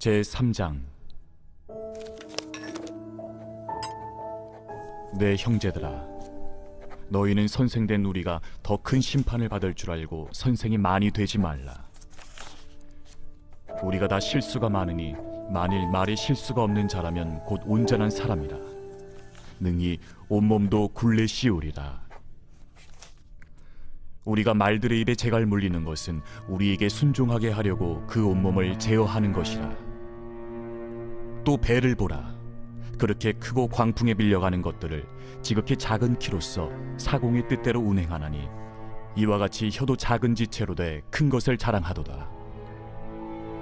제3장. 내 형제들아, 너희는 선생된 우리가 더 큰 심판을 받을 줄 알고 선생이 많이 되지 말라. 우리가 다 실수가 많으니 만일 말에 실수가 없는 자라면 곧 온전한 사람이라. 능히 온몸도 굴레 씌우리라. 우리가 말들의 입에 재갈 물리는 것은 우리에게 순종하게 하려고 그 온몸을 제어하는 것이라. 또 배를 보라. 그렇게 크고 광풍에 밀려가는 것들을 지극히 작은 키로서 사공의 뜻대로 운행하나니 이와 같이 혀도 작은 지체로 돼 큰 것을 자랑하도다.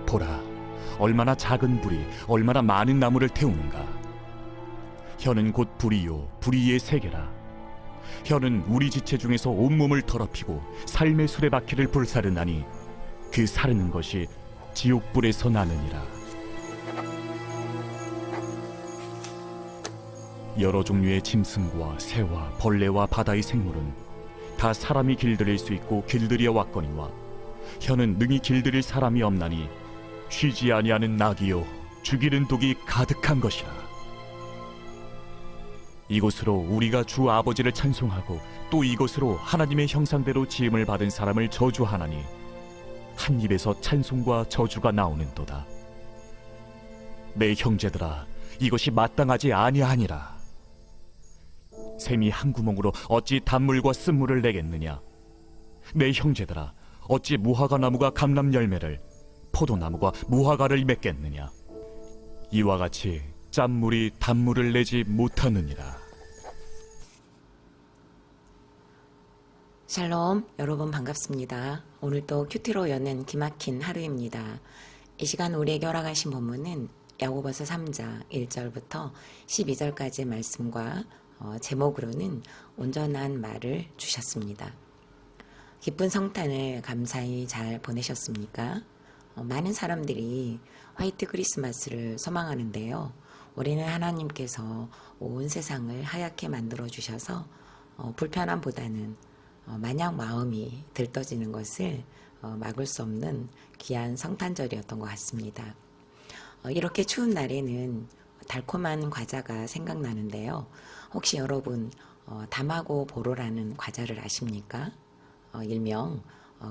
보라, 얼마나 작은 불이 얼마나 많은 나무를 태우는가. 혀는 곧 불이요 불이의 세계라. 혀는 우리 지체 중에서 온몸을 더럽히고 삶의 수레바퀴를 불사르나니 그 사르는 것이 지옥불에서 나느니라. 여러 종류의 짐승과 새와 벌레와 바다의 생물은 다 사람이 길들일 수 있고 길들여 왔거니와 혀는 능히 길들일 사람이 없나니 쉬지 아니하는 낙이요 죽이는 독이 가득한 것이라. 이곳으로 우리가 주 아버지를 찬송하고 또 이곳으로 하나님의 형상대로 지음을 받은 사람을 저주하나니 한 입에서 찬송과 저주가 나오는도다. 내 형제들아, 이것이 마땅하지 아니하니라. 샘이 한 구멍으로 어찌 단물과 쓴물을 내겠느냐. 내 형제들아, 어찌 무화과 나무가 감람 열매를, 포도나무가 무화과를 맺겠느냐. 이와 같이 짠물이 단물을 내지 못하느니라. 샬롬, 여러분 반갑습니다. 오늘도 큐티로 여는 기막힌 하루입니다. 이 시간 우리에게 허락하신 본문은 야고보서 3장 1절부터 12절까지의 말씀과 제목으로는 온전한 말을 주셨습니다. 기쁜 성탄을 감사히 잘 보내셨습니까? 많은 사람들이 화이트 크리스마스를 소망하는데요. 올해는 하나님께서 온 세상을 하얗게 만들어 주셔서 불편함보다는 마냥 마음이 들떠지는 것을 막을 수 없는 귀한 성탄절이었던 것 같습니다. 이렇게 추운 날에는 달콤한 과자가 생각나는데요. 혹시 여러분 담하고 보로라는 과자를 아십니까? 일명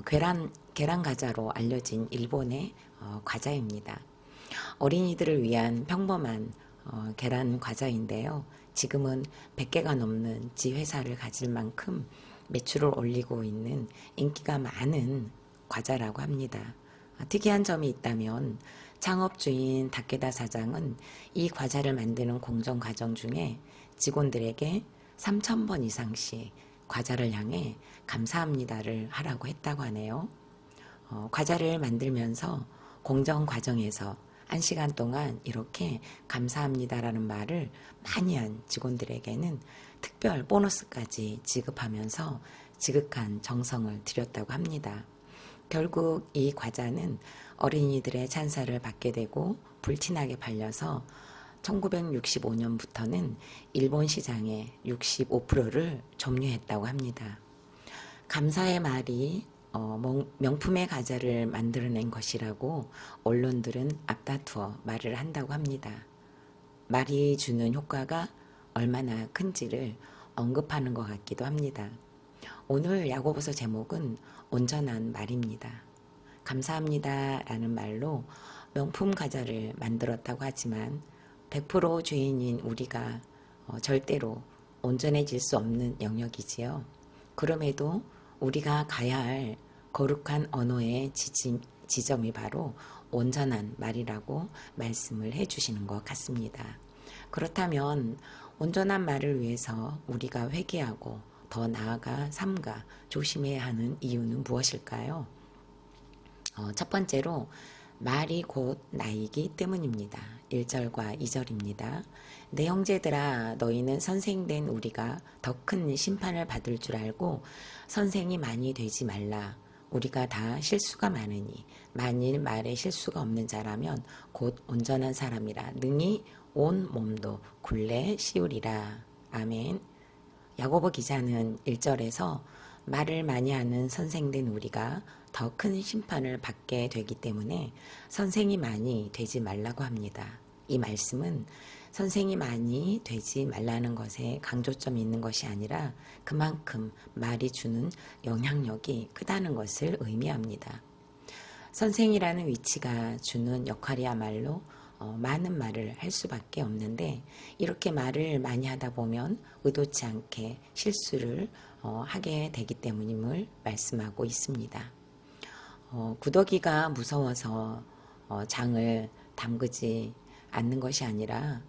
계란 과자로 알려진 일본의 과자입니다. 어린이들을 위한 평범한 계란 과자인데요. 지금은 100개가 넘는 지회사를 가질 만큼 매출을 올리고 있는 인기가 많은 과자라고 합니다. 특이한 점이 있다면 창업주인 다케다 사장은 이 과자를 만드는 공정 과정 중에 직원들에게 3,000번 이상씩 과자를 향해 감사합니다를 하라고 했다고 하네요. 과자를 만들면서 공정 과정에서 1시간 동안 이렇게 감사합니다라는 말을 많이 한 직원들에게는 특별 보너스까지 지급하면서 지극한 정성을 들였다고 합니다. 결국 이 과자는 어린이들의 찬사를 받게 되고 불티나게 팔려서 1965년부터는 일본 시장의 65%를 점유했다고 합니다. 감사의 말이 명품의 과자를 만들어낸 것이라고 언론들은 앞다투어 말을 한다고 합니다. 말이 주는 효과가 얼마나 큰지를 언급하는 것 같기도 합니다. 오늘 야고보서 제목은 온전한 말입니다. 감사합니다 라는 말로 명품 과자를 만들었다고 하지만 100% 죄인인 우리가 절대로 온전해질 수 없는 영역이지요. 그럼에도 우리가 가야 할 거룩한 언어의 지점이 바로 온전한 말이라고 말씀을 해주시는 것 같습니다. 그렇다면 온전한 말을 위해서 우리가 회개하고 더 나아가 삼가 조심해야 하는 이유는 무엇일까요? 첫 번째로 말이 곧 나이기 때문입니다. 1절과 2절입니다. 내 형제들아, 너희는 선생된 우리가 더 큰 심판을 받을 줄 알고 선생이 많이 되지 말라. 우리가 다 실수가 많으니 만일 말에 실수가 없는 자라면 곧 온전한 사람이라. 능히 온 몸도 굴레 씌우리라. 아멘. 야고보 기자는 1절에서 말을 많이 하는 선생된 우리가 더 큰 심판을 받게 되기 때문에 선생이 많이 되지 말라고 합니다. 이 말씀은 선생이 많이 되지 말라는 것에 강조점이 있는 것이 아니라 그만큼 말이 주는 영향력이 크다는 것을 의미합니다. 선생이라는 위치가 주는 역할이야말로 많은 말을 할 수밖에 없는데 이렇게 말을 많이 하다 보면 의도치 않게 실수를 하게 되기 때문임을 말씀하고 있습니다. 구더기가 무서워서 장을 담그지 않는 것이 아니라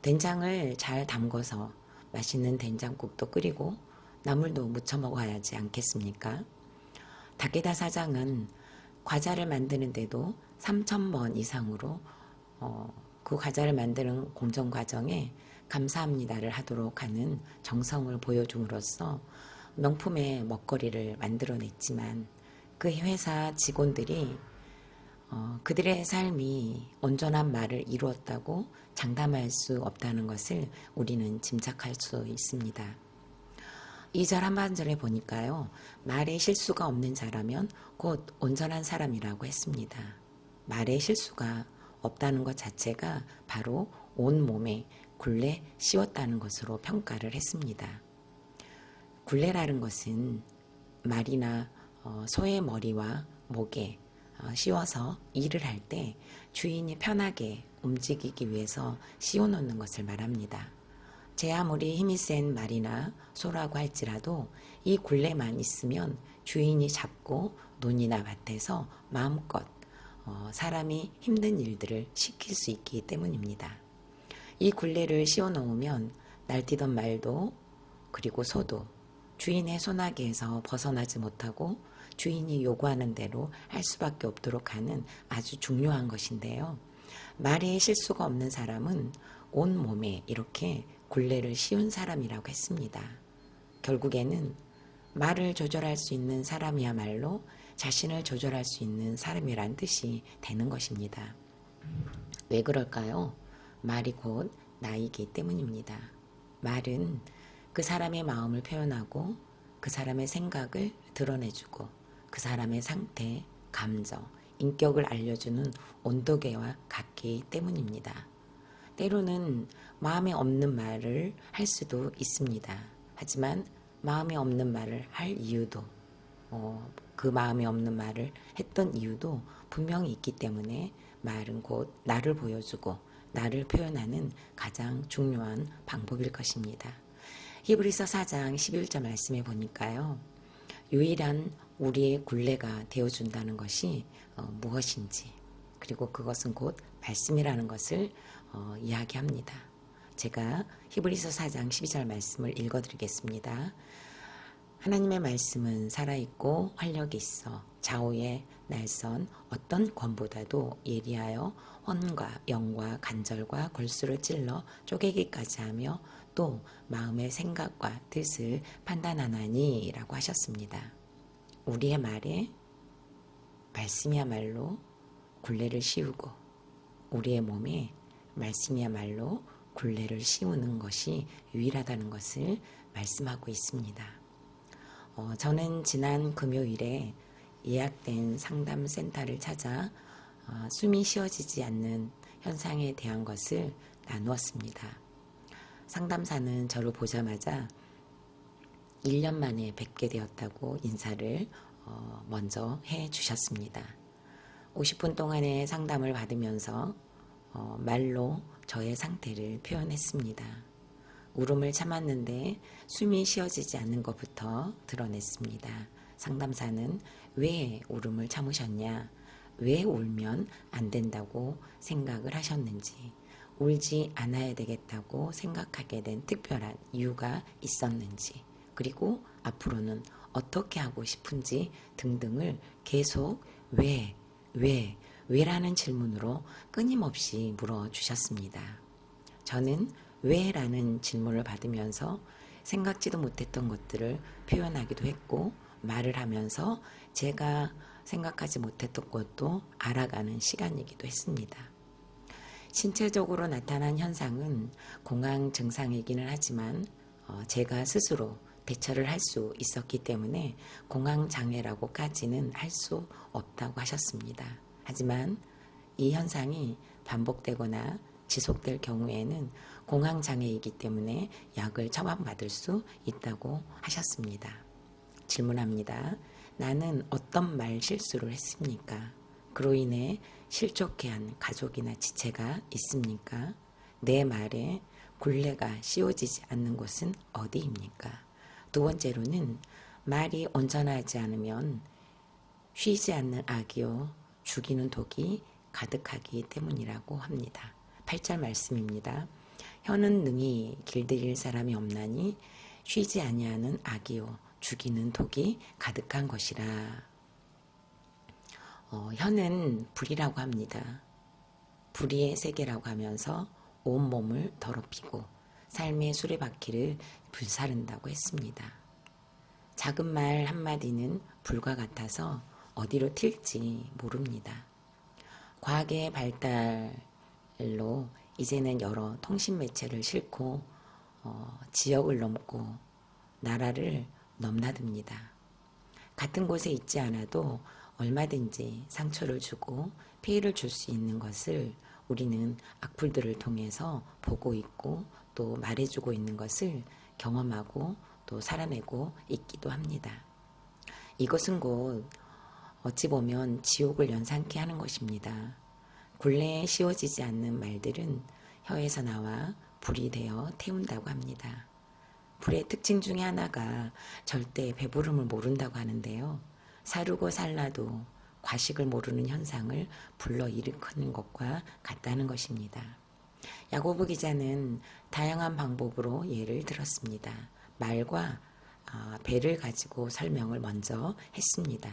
된장을 잘 담궈서 맛있는 된장국도 끓이고 나물도 무쳐 먹어야지 않겠습니까? 다케다 사장은 과자를 만드는데도 3,000번 이상으로 그 과자를 만드는 공정 과정에 감사합니다를 하도록 하는 정성을 보여줌으로써 명품의 먹거리를 만들어냈지만 그 회사 직원들이 그들의 삶이 온전한 말을 이루었다고 장담할 수 없다는 것을 우리는 짐작할 수 있습니다. 2절 한반절에 보니까요. 말에 실수가 없는 자라면 곧 온전한 사람이라고 했습니다. 말에 실수가 없다는 것 자체가 바로 온 몸에 굴레 씌웠다는 것으로 평가를 했습니다. 굴레라는 것은 말이나 소의 머리와 목에 씌워서 일을 할 때 주인이 편하게 움직이기 위해서 씌워놓는 것을 말합니다. 제 아무리 힘이 센 말이나 소라고 할지라도 이 굴레만 있으면 주인이 잡고 논이나 밭에서 마음껏 사람이 힘든 일들을 시킬 수 있기 때문입니다. 이 굴레를 씌워놓으면 날뛰던 말도 그리고 소도 주인의 소나기에서 벗어나지 못하고 주인이 요구하는 대로 할 수밖에 없도록 하는 아주 중요한 것인데요. 말에 실수가 없는 사람은 온 몸에 이렇게 굴레를 씌운 사람이라고 했습니다. 결국에는 말을 조절할 수 있는 사람이야말로 자신을 조절할 수 있는 사람이란 뜻이 되는 것입니다. 왜 그럴까요? 말이 곧 나이기 때문입니다. 말은 그 사람의 마음을 표현하고 그 사람의 생각을 드러내주고 그 사람의 상태, 감정, 인격을 알려주는 온도계와 같기 때문입니다. 때로는 마음에 없는 말을 할 수도 있습니다. 하지만 마음에 없는 말을 할 이유도 그 마음에 없는 말을 했던 이유도 분명히 있기 때문에 말은 곧 나를 보여주고 나를 표현하는 가장 중요한 방법일 것입니다. 히브리서 4장 11절 말씀에 보니까요. 유일한 우리의 굴레가 되어준다는 것이 무엇인지 그리고 그것은 곧 말씀이라는 것을 이야기합니다. 제가 히브리서 4장 12절 말씀을 읽어드리겠습니다. 하나님의 말씀은 살아있고 활력이 있어 좌우의 날선 어떤 권보다도 예리하여 혼과 영과 간절과 골수를 찔러 쪼개기까지 하며 또 마음의 생각과 뜻을 판단하나니 라고 하셨습니다. 우리의 말에 말씀이야말로 굴레를 씌우고 우리의 몸에 말씀이야말로 굴레를 씌우는 것이 유일하다는 것을 말씀하고 있습니다. 저는 지난 금요일에 예약된 상담센터를 찾아 숨이 쉬어지지 않는 현상에 대한 것을 나누었습니다. 상담사는 저를 보자마자 1년 만에 뵙게 되었다고 인사를 먼저 해 주셨습니다. 50분 동안의 상담을 받으면서 말로 저의 상태를 표현했습니다. 울음을 참았는데 숨이 쉬어지지 않는 것부터 드러냈습니다. 상담사는 왜 울음을 참으셨냐, 왜 울면 안 된다고 생각을 하셨는지, 울지 않아야 되겠다고 생각하게 된 특별한 이유가 있었는지, 그리고 앞으로는 어떻게 하고 싶은지 등등을 계속 왜라는 질문으로 끊임없이 물어주셨습니다. 저는 왜라는 질문을 받으면서 생각지도 못했던 것들을 표현하기도 했고 말을 하면서 제가 생각하지 못했던 것도 알아가는 시간이기도 했습니다. 신체적으로 나타난 현상은 공황 증상이기는 하지만 제가 스스로 대처를 할 수 있었기 때문에 공황장애라고까지는 할 수 없다고 하셨습니다. 하지만 이 현상이 반복되거나 지속될 경우에는 공황장애이기 때문에 약을 처방받을 수 있다고 하셨습니다. 질문합니다. 나는 어떤 말 실수를 했습니까? 그로 인해 실족해 한 가족이나 지체가 있습니까? 내 말에 굴레가 씌워지지 않는 곳은 어디입니까? 두 번째로는 말이 온전하지 않으면 쉬지 않는 악이요 죽이는 독이 가득하기 때문이라고 합니다. 8절 말씀입니다. 혀는 능히 길들일 사람이 없나니 쉬지 아니하는 악이요 죽이는 독이 가득한 것이라. 혀는 불이라고 합니다. 불의의 세계라고 하면서 온 몸을 더럽히고 삶의 수레바퀴를 불사른다고 했습니다. 작은 말 한마디는 불과 같아서 어디로 튈지 모릅니다. 과학의 발달로 이제는 여러 통신 매체를 싣고 지역을 넘고 나라를 넘나듭니다. 같은 곳에 있지 않아도 얼마든지 상처를 주고 피해를 줄 수 있는 것을 우리는 악플들을 통해서 보고 있고 또 말해주고 있는 것을 경험하고 또 살아내고 있기도 합니다. 이것은 곧 어찌 보면 지옥을 연상케 하는 것입니다. 굴레에 씌워지지 않는 말들은 혀에서 나와 불이 되어 태운다고 합니다. 불의 특징 중에 하나가 절대 배부름을 모른다고 하는데요. 사르고 살라도 과식을 모르는 현상을 불러일으키는 것과 같다는 것입니다. 야고보 기자는 다양한 방법으로 예를 들었습니다. 말과 배를 가지고 설명을 먼저 했습니다.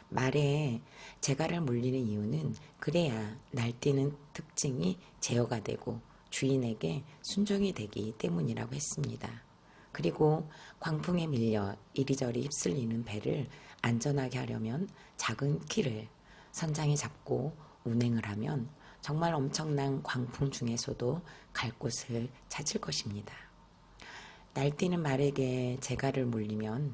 말에 재갈을 물리는 이유는 그래야 날뛰는 특징이 제어가 되고 주인에게 순종이 되기 때문이라고 했습니다. 그리고 광풍에 밀려 이리저리 휩쓸리는 배를 안전하게 하려면 작은 키를 선장이 잡고 운행을 하면 정말 엄청난 광풍 중에서도 갈 곳을 찾을 것입니다. 날뛰는 말에게 재갈을 물리면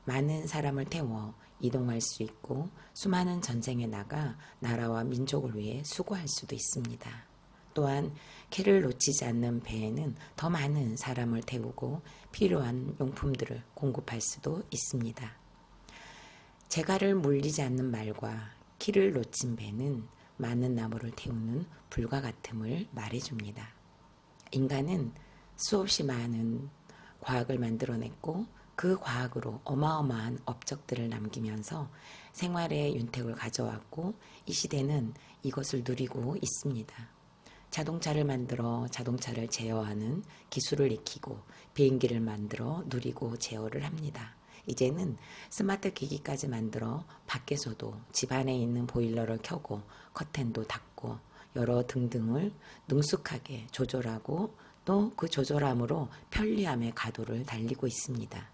많은 사람을 태워 이동할 수 있고 수많은 전쟁에 나가 나라와 민족을 위해 수고할 수도 있습니다. 또한 키를 놓치지 않는 배에는 더 많은 사람을 태우고 필요한 용품들을 공급할 수도 있습니다. 재갈을 물리지 않는 말과 키를 놓친 배는 많은 나무를 태우는 불과 같음을 말해줍니다. 인간은 수없이 많은 과학을 만들어냈고 그 과학으로 어마어마한 업적들을 남기면서 생활의 윤택을 가져왔고 이 시대는 이것을 누리고 있습니다. 자동차를 만들어 자동차를 제어하는 기술을 익히고 비행기를 만들어 누리고 제어를 합니다. 이제는 스마트 기기까지 만들어 밖에서도 집 안에 있는 보일러를 켜고 커튼도 닫고 여러 등등을 능숙하게 조절하고 또 그 조절함으로 편리함의 가도를 달리고 있습니다.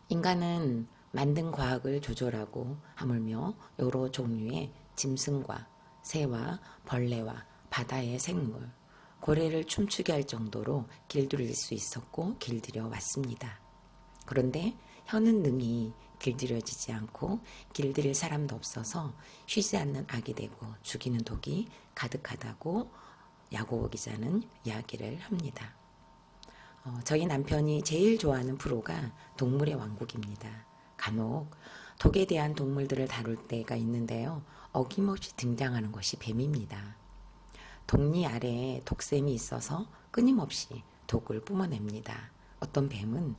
인간은 만든 과학을 조절하고 하물며 여러 종류의 짐승과 새와 벌레와 바다의 생물, 고래를 춤추게 할 정도로 길들일 수 있었고 길들여 왔습니다. 그런데 혀는 능히 길들여지지 않고 길들일 사람도 없어서 쉬지 않는 악이 되고 죽이는 독이 가득하다고 야고보 기자는 이야기를 합니다. 저희 남편이 제일 좋아하는 프로가 동물의 왕국입니다. 간혹 독에 대한 동물들을 다룰 때가 있는데요. 어김없이 등장하는 것이 뱀입니다. 독리 아래에 독샘이 있어서 끊임없이 독을 뿜어냅니다. 어떤 뱀은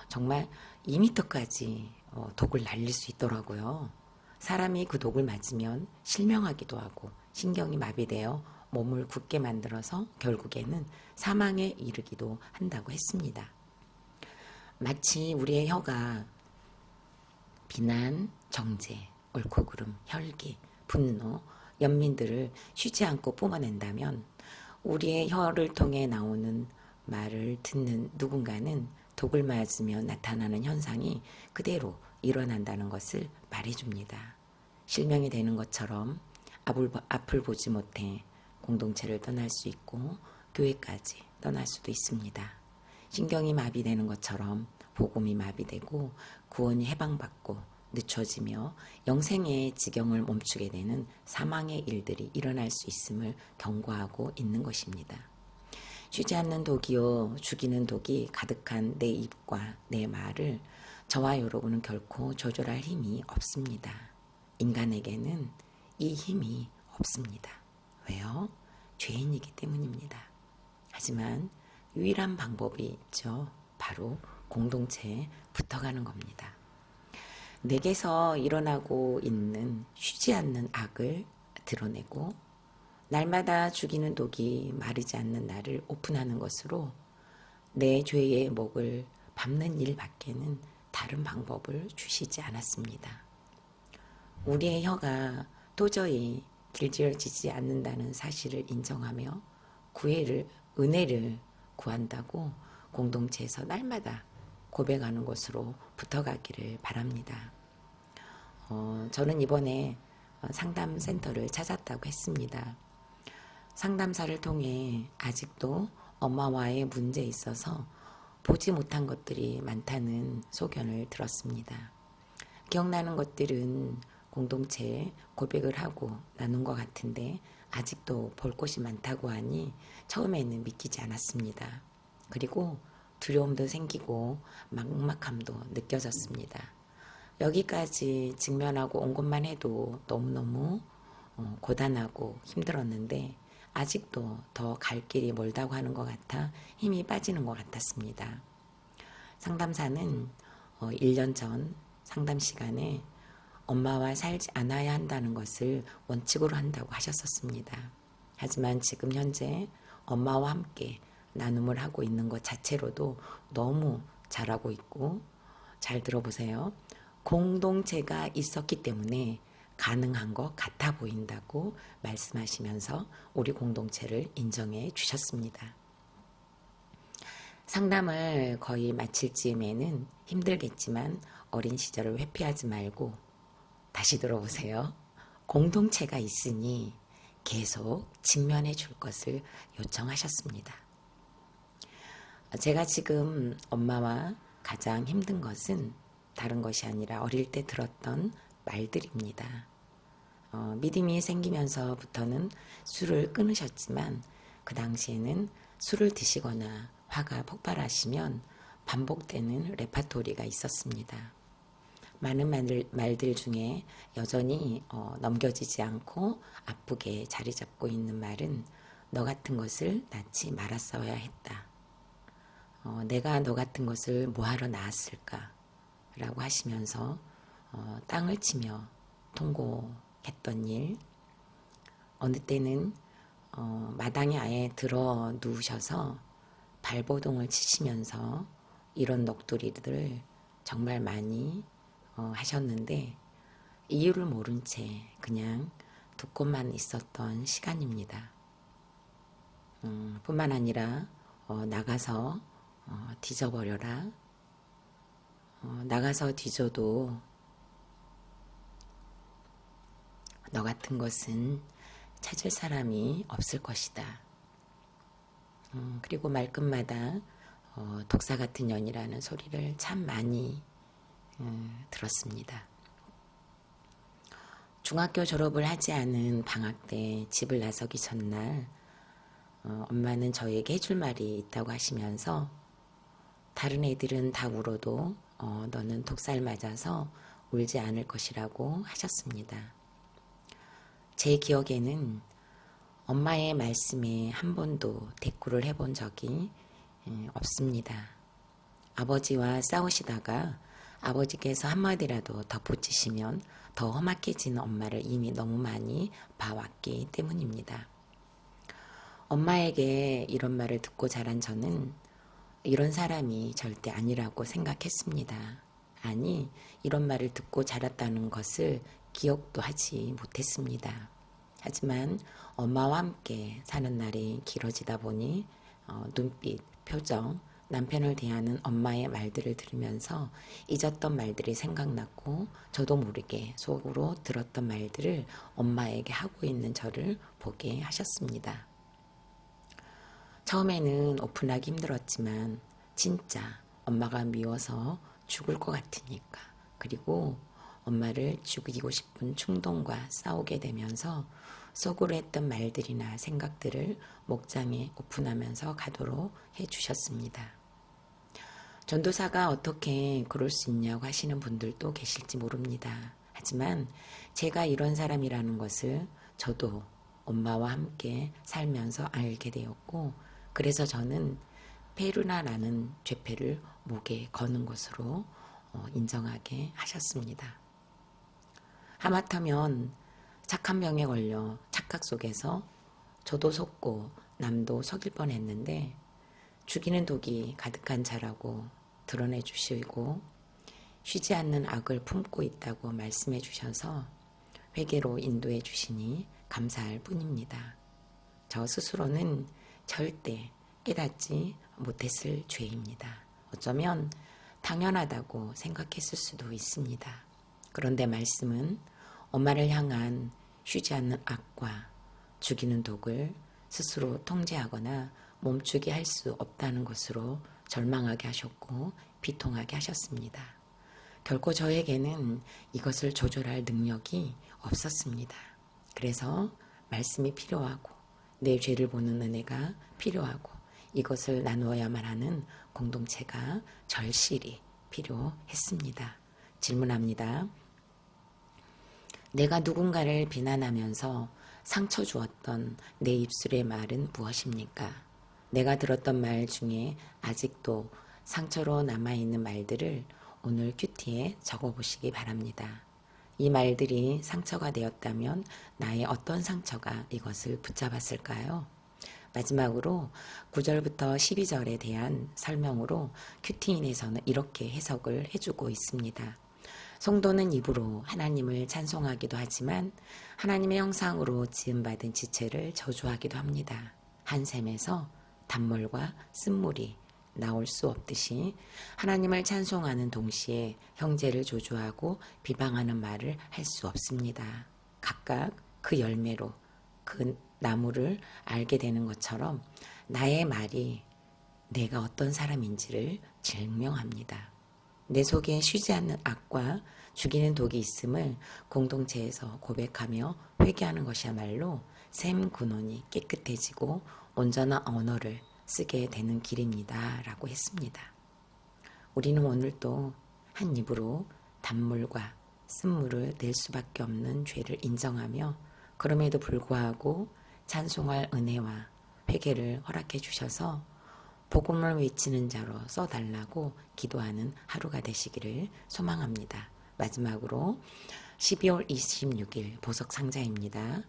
정말 2m까지 독을 날릴 수 있더라고요. 사람이 그 독을 맞으면 실명하기도 하고 신경이 마비되어 몸을 굳게 만들어서 결국에는 사망에 이르기도 한다고 했습니다. 마치 우리의 혀가 비난, 정죄, 옳고 그름, 혈기, 분노, 연민들을 쉬지 않고 뿜어낸다면 우리의 혀를 통해 나오는 말을 듣는 누군가는 독을 맞으며 나타나는 현상이 그대로 일어난다는 것을 말해줍니다. 실명이 되는 것처럼 앞을 보지 못해 공동체를 떠날 수 있고 교회까지 떠날 수도 있습니다. 신경이 마비되는 것처럼 복음이 마비되고 구원이 해방받고 늦춰지며 영생의 지경을 멈추게 되는 사망의 일들이 일어날 수 있음을 경고하고 있는 것입니다. 쉬지 않는 독이요 죽이는 독이 가득한 내 입과 내 말을 저와 여러분은 결코 조절할 힘이 없습니다. 인간에게는 이 힘이 없습니다. 왜요? 죄인이기 때문입니다. 하지만 유일한 방법이 있죠. 바로 공동체에 붙어가는 겁니다. 내게서 일어나고 있는 쉬지 않는 악을 드러내고 날마다 죽이는 독이 마르지 않는 나를 오픈하는 것으로 내 죄의 목을 밟는 일밖에는 다른 방법을 주시지 않았습니다. 우리의 혀가 도저히 길들여지지 않는다는 사실을 인정하며 은혜를 구한다고 공동체에서 날마다 고백하는 것으로 붙어가기를 바랍니다. 저는 이번에 상담센터를 찾았다고 했습니다. 상담사를 통해 아직도 엄마와의 문제에 있어서 보지 못한 것들이 많다는 소견을 들었습니다. 기억나는 것들은 공동체에 고백을 하고 나눈 것 같은데 아직도 볼 곳이 많다고 하니 처음에는 믿기지 않았습니다. 그리고 두려움도 생기고 막막함도 느껴졌습니다. 여기까지 직면하고 온 것만 해도 너무너무 고단하고 힘들었는데 아직도 더 갈 길이 멀다고 하는 것 같아 힘이 빠지는 것 같았습니다. 상담사는 1년 전 상담 시간에 엄마와 살지 않아야 한다는 것을 원칙으로 한다고 하셨었습니다. 하지만 지금 현재 엄마와 함께 나눔을 하고 있는 것 자체로도 너무 잘하고 있고, 잘 들어보세요. 공동체가 있었기 때문에 가능한 것 같아 보인다고 말씀하시면서 우리 공동체를 인정해 주셨습니다. 상담을 거의 마칠 즈음에는 힘들겠지만 어린 시절을 회피하지 말고 다시 들어보세요. 공동체가 있으니 계속 직면해 줄 것을 요청하셨습니다. 제가 지금 엄마와 가장 힘든 것은 다른 것이 아니라 어릴 때 들었던 말들입니다. 믿음이 생기면서부터는 술을 끊으셨지만 그 당시에는 술을 드시거나 화가 폭발하시면 반복되는 레파토리가 있었습니다. 많은 말들 중에 여전히 넘겨지지 않고 아프게 자리 잡고 있는 말은 너 같은 것을 낳지 말았어야 했다. 내가 너 같은 것을 뭐하러 낳았을까? 라고 하시면서 땅을 치며 통곡했던 일, 어느 때는 마당에 아예 들어 누우셔서 발버둥을 치시면서 이런 넋두리들을 정말 많이 하셨는데 이유를 모른 채 그냥 듣고만 있었던 시간입니다. 뿐만 아니라 나가서 뒤져버려라. 나가서 뒤져도 너 같은 것은 찾을 사람이 없을 것이다. 그리고 말끝마다 독사 같은 년이라는 소리를 참 많이 들었습니다. 중학교 졸업을 하지 않은 방학 때 집을 나서기 전날 엄마는 저에게 해줄 말이 있다고 하시면서 다른 애들은 다 울어도 너는 독살 맞아서 울지 않을 것이라고 하셨습니다. 제 기억에는 엄마의 말씀에 한 번도 대꾸를 해본 적이 없습니다. 아버지와 싸우시다가 아버지께서 한마디라도 덧붙이시면 더 험악해지는 엄마를 이미 너무 많이 봐왔기 때문입니다. 엄마에게 이런 말을 듣고 자란 저는 이런 사람이 절대 아니라고 생각했습니다. 아니, 이런 말을 듣고 자랐다는 것을 기억도 하지 못했습니다. 하지만 엄마와 함께 사는 날이 길어지다 보니 눈빛, 표정, 남편을 대하는 엄마의 말들을 들으면서 잊었던 말들이 생각났고 저도 모르게 속으로 들었던 말들을 엄마에게 하고 있는 저를 보게 하셨습니다. 처음에는 오픈하기 힘들었지만 진짜 엄마가 미워서 죽을 것 같으니까. 그리고 엄마를 죽이고 싶은 충동과 싸우게 되면서 속으로 했던 말들이나 생각들을 목장에 오픈하면서 가도록 해주셨습니다. 전도사가 어떻게 그럴 수 있냐고 하시는 분들도 계실지 모릅니다. 하지만 제가 이런 사람이라는 것을 저도 엄마와 함께 살면서 알게 되었고, 그래서 저는 페루나라는 죄패를 목에 거는 것으로 인정하게 하셨습니다. 하마터면 착한 병에 걸려 착각 속에서 저도 속고 남도 속일 뻔했는데, 죽이는 독이 가득한 자라고 드러내 주시고 쉬지 않는 악을 품고 있다고 말씀해 주셔서 회개로 인도해 주시니 감사할 뿐입니다. 저 스스로는 절대 깨닫지 못했을 죄입니다. 어쩌면 당연하다고 생각했을 수도 있습니다. 그런데 말씀은 엄마를 향한 쉬지 않는 악과 죽이는 독을 스스로 통제하거나 멈추게 할 수 없다는 것으로 절망하게 하셨고 비통하게 하셨습니다. 결코 저에게는 이것을 조절할 능력이 없었습니다. 그래서 말씀이 필요하고 내 죄를 보는 은혜가 필요하고 이것을 나누어야만 하는 공동체가 절실히 필요했습니다. 질문합니다. 내가 누군가를 비난하면서 상처 주었던 내 입술의 말은 무엇입니까? 내가 들었던 말 중에 아직도 상처로 남아있는 말들을 오늘 큐티에 적어보시기 바랍니다. 이 말들이 상처가 되었다면 나의 어떤 상처가 이것을 붙잡았을까요? 마지막으로 9절부터 12절에 대한 설명으로 큐티인에서는 이렇게 해석을 해주고 있습니다. 성도는 입으로 하나님을 찬송하기도 하지만 하나님의 형상으로 지음받은 지체를 저주하기도 합니다. 한 샘에서 단물과 쓴물이 나올 수 없듯이 하나님을 찬송하는 동시에 형제를 조주하고 비방하는 말을 할 수 없습니다. 각각 그 열매로 그 나무를 알게 되는 것처럼 나의 말이 내가 어떤 사람인지를 증명합니다. 내 속에 쉬지 않는 악과 죽이는 독이 있음을 공동체에서 고백하며 회개하는 것이야말로 샘 근원이 깨끗해지고 온전한 언어를 쓰게 되는 길입니다. 라고 했습니다. 우리는 오늘도 한 입으로 단물과 쓴물을 낼 수밖에 없는 죄를 인정하며 그럼에도 불구하고 찬송할 은혜와 회개를 허락해 주셔서 복음을 외치는 자로 써달라고 기도하는 하루가 되시기를 소망합니다. 마지막으로 12월 26일 보석 상자입니다.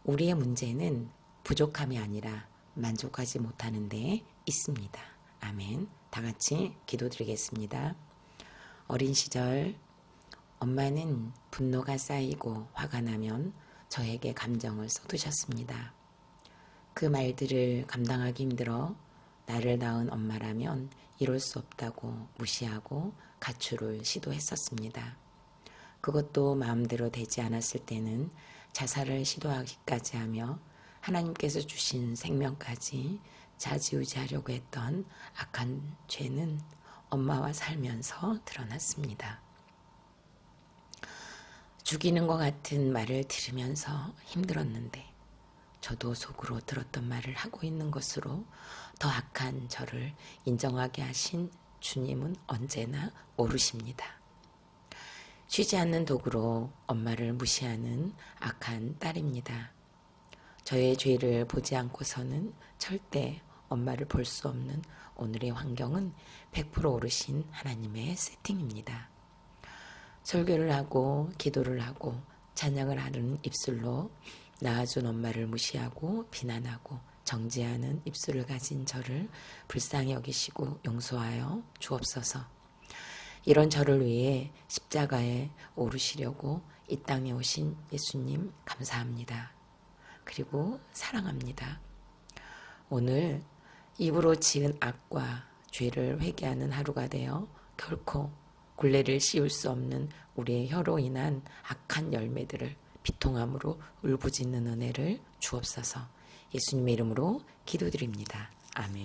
우리의 문제는 부족함이 아니라 만족하지 못하는 데 있습니다. 아멘. 다 같이 기도드리겠습니다. 어린 시절 엄마는 분노가 쌓이고 화가 나면 저에게 감정을 쏟으셨습니다. 그 말들을 감당하기 힘들어 나를 낳은 엄마라면 이럴 수 없다고 무시하고 가출을 시도했었습니다. 그것도 마음대로 되지 않았을 때는 자살을 시도하기까지 하며 하나님께서 주신 생명까지 좌지우지하려고 했던 악한 죄는 엄마와 살면서 드러났습니다. 죽이는 것 같은 말을 들으면서 힘들었는데 저도 속으로 들었던 말을 하고 있는 것으로 더 악한 저를 인정하게 하신 주님은 언제나 오르십니다. 쉬지 않는 독으로 엄마를 무시하는 악한 딸입니다. 저의 죄를 보지 않고서는 절대 엄마를 볼 수 없는 오늘의 환경은 100% 오르신 하나님의 세팅입니다. 설교를 하고 기도를 하고 찬양을 하는 입술로 낳아준 엄마를 무시하고 비난하고 정죄하는 입술을 가진 저를 불쌍히 여기시고 용서하여 주옵소서. 이런 저를 위해 십자가에 오르시려고 이 땅에 오신 예수님 감사합니다. 그리고 사랑합니다. 오늘 입으로 지은 악과 죄를 회개하는 하루가 되어 결코 굴레를 씌울 수 없는 우리의 혀로 인한 악한 열매들을 비통함으로 울부짖는 은혜를 주옵소서. 예수님의 이름으로 기도드립니다. 아멘.